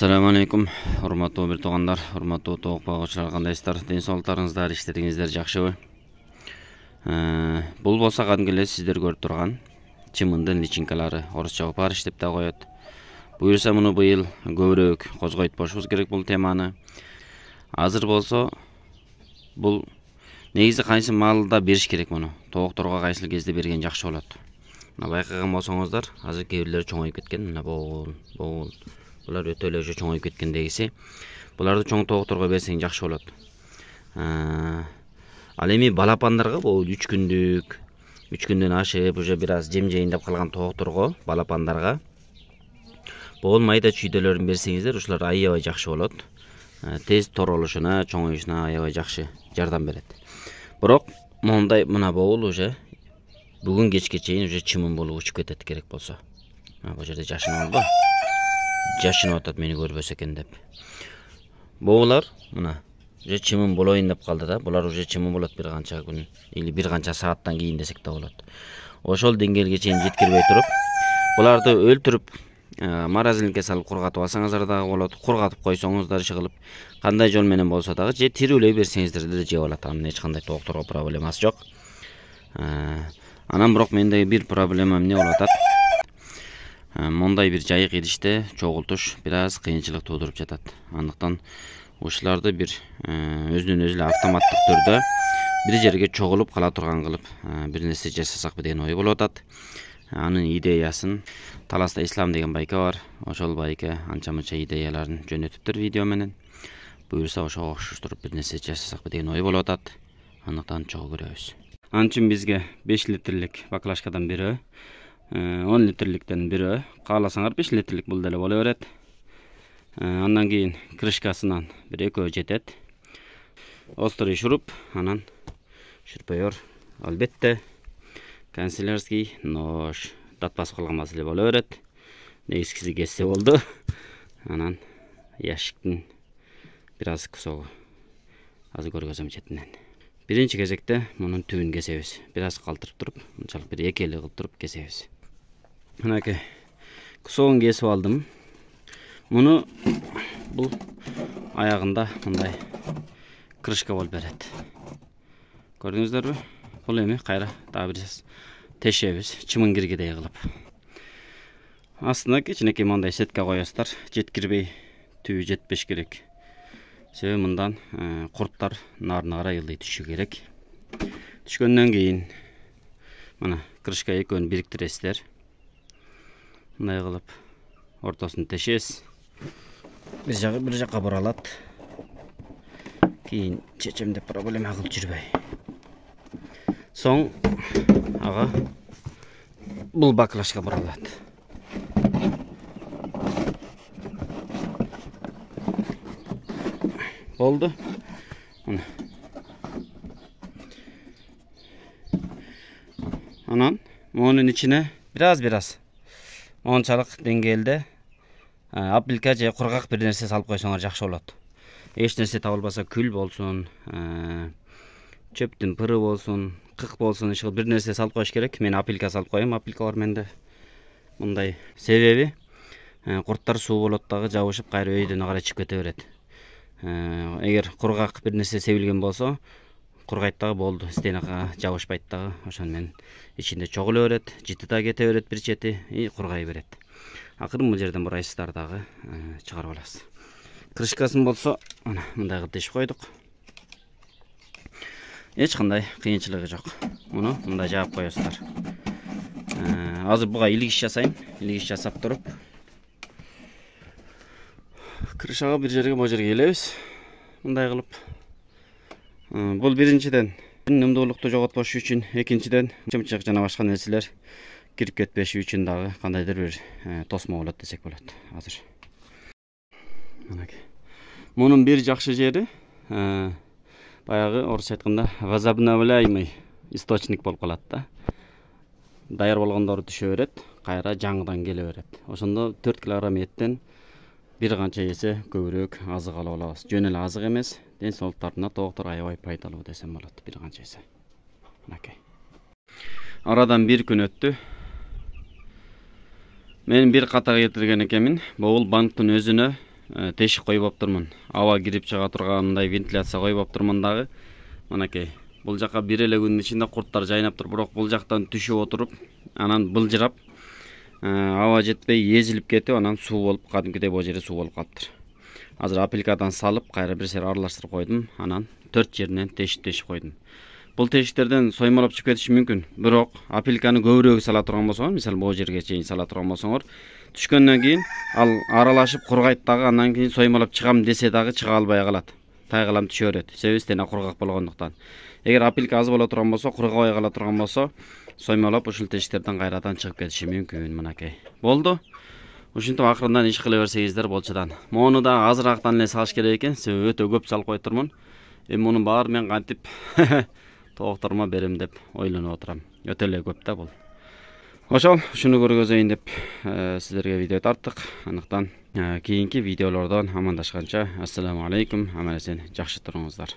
Assalamu alaikum, урматтуу бир туугандар, урматтуу тоок багуучулар, кандайсыздар? Ден соолуктарыңыздар, иштериңиздер жакшыбы? Бул болсо кадимки эле сиздер көрүп турган чымындын личинкалары, орусча опарыш деп да коет. Буюрса муну быйыл көбүрөөк козгойт болушубуз керек бул теманы. Азыр болсо бул негизи кайсы маалда бериш керек муну? Тоокторго кайсыл кезде берген жакшы болот? Мына байкаган болсоңуздар, азыр кээ бирлери чоңоюп кеткен, мына боол. Булар өтө эле уже чоңоюп кеткендегиси. Буларды чоң тоокторго берсең жакшы болот. Ал эми балапандарга бул 3 күндөн ашып, уже бир аз жем жейин деп калган тоокторго, балапандарга бул майда чүйдөлөрүн берсеңиздер, ушулар аябай жакшы болот. Тез торолушуна, чоңоюшуна аябай жакшы жардам берет. Бирок мондай мына боол уже бүгүн кечке чейин уже чымын болуп учуп кетет керек болсо. Бул жерде жашынып атат мени көрбөсө экен деп. Боолар мына уже чымын болоюн деп калды да. Булар уже чымын болот бир канча күн или бир канча сааттан кийин десек да болот. Ошол деңгээлге чейин жеткирбей туруп, буларды өлтүрүп, морозилникке салып кургатып алсаңыздар дагы болот. Кургатып койсоңуздар иши кылып, кандай жол менен болсо дагы же тирүүлөй берсеңиздер деле жеп алат. Анын эч кандай тоокторго проблемасы жок. Анан бирок менде бир проблема эмне болуп атат? Мондай бир жайык идиште чогултуш бир аз кыйынчылык туудуруп жатат. Андыктан ушуларды бир өзүнөн өзү автоматтык түрдө бир жерге чогулуп кала турган кылып бир нерсе жасасакпы деген ой болуп атат. Анын идеясын Таласта Ислам деген байке бар. Ошол байке анча-мынча идеяларын жөнөтүптүр видео менен. Буюрса ошого окшоштуруп бир нерсе жасасакпы деген ой болуп атат. Андыктан чогуу көрөбүз. Анын үчүн бизге 5 литрлик баклажкадан бирөө, 10 литрликтен бирөө, кааласаңар 5 литрлик бул деле боло берет. Андан кийин крышкасынан бир экөө жетет. Острый шуруп, анан шурпайор, албетте канцелярский нож, датпас кылганбасы эле боло берет. Негизгиси кессе болду. Анан ящиктин бир аз кусогу. Азыр көргөзөм четинен. Биринчи кезекте мунун түбүн кесебиз. Бир аз калтырып туруп, мынчалык бир эки эле кылып туруп кесебиз. Мынакей кусогун кесип алдым. Муну бул аягында мындай крышка болуп берет. Көрдүңүздөрбү? Бул эми кайра дагы бир тешебиз, чымын киргидей кылып. Астына кичинекей мындай сетка коесуздар, жеткирбей түбү жетпеш керек. Себеби мындан курттар нарына карай ылдый түшү керек. Түшкөндөн кийин мына крышка экөөнү бириктиресиздер. Мындай кылып ортосун тешесиз. Бир жакка буралат. Кийин чечем деп проблема кылып жүрбөй. Соң ага бул баклажка буралат. Oldu. Anan onun içine biraz onçalık dengelde apilka же кургак бир нерсе салып койсоңор жакшы болот. Эч нерсе табылбаса күл болсун, чөптүн пыры болсун, кык болсун, иши бир нерсе салып коюш керек. Мен апилка салып коем, апилка бар менде. Мындай себеби курттар суу болот дагы жабышып кайра өйдөн карай чыгып кете берет. Эгер кургак бир нерсе себилген болсо, кургайт дагы болду, стенага жабышпайт дагы. Ошон менен ичинде чогуло берет, жыты да кете берет бир чети, кургай берет. Акырын бул жерден бурайсыздар дагы чыгарып аласыз. Крышкасын болсо, мына мындай кылып тешип койдук. Эч кандай кыйынчылыгы жок. Муну мындай жаап коесуздар. Азыр буга илигиш жасайм. Илигиш жасап туруп крышага бир жерге мо жерге келебиз. Мындай кылып. Бул биринчиден үнөмдүүлүктү жоготпош үчүн, экинчиден чымчык жана башка нерселер кирип кетпеш үчүн дагы кандайдыр бир тосмо болот десек болот. Азыр. Мынакей. Мунун бир жакшы жери баягы орусча айтканда возобновляемый источник болуп калат да. Даяр болгондору түшө берет, кайра жаңыдан келе берет. Ошондо 4 кг еттен бир канча эсе көбүрөөк азык алып алабыз. Жөн эле азык эмес, ден соолуктарына тооктор аябай пайдалуу десем болот, бир канча эсе. Мынакей. Арадан бир күн өттү. Мен bir kata getirgen ekemin. Boğul banktın özüne тешик коюп аптырмын. Аба кирип чыга тургандай вентиляция коюп аптырмын дагы. Мынакей. Бул жака бир эле күндүн ичинде курттар жайнап туруп, бирок бул жактан түшүп отуруп, анан былжырап, аба жетпей эзилип кетип, анан суу болуп, кадимкидей бул жери суу болуп калыптыр. Азыр апелькадан салып, кайра бир сер аралаштырып койдум, анан 4 жеринен тешип койдум. Бул тешиктерден соймалап чыгып кетиши мүмкүн. Бирок апельканы көбүрөөк сала турган болсоңор, мисалы бул жерге чейин сала турган болсоңор, түшкөндөн кийин ал аралашып кургайт дагы, андан кийин соймалап чыгам десе дагы чыга албай калат. Тайгалам түшө берет. Себеби стена кургак болгондуктан. Эгер апелька аз боло турган болсо, кургабай кала турган болсо, соймалап ушул тешиктерден кайрадан чыгып кетиши мүмкүн. Мынакей. Болду. Ушинтип акырындан иш кыла берсеңиздер болчудан. Мону да азыраактан эле салыш керек экен. Себеби өтө көп салып койтурмун. Эми мунун баары мен кантип тоокторума берем деп ойлонуп отурам. Өтө эле көп да бул. Ошол, ушуну көргөзөйүн деп сиздерге видео тарттык. Андыктан кийинки видеолордон амандашканча, ассаламу алейкум, аман эсен, жакшы туруңуздар.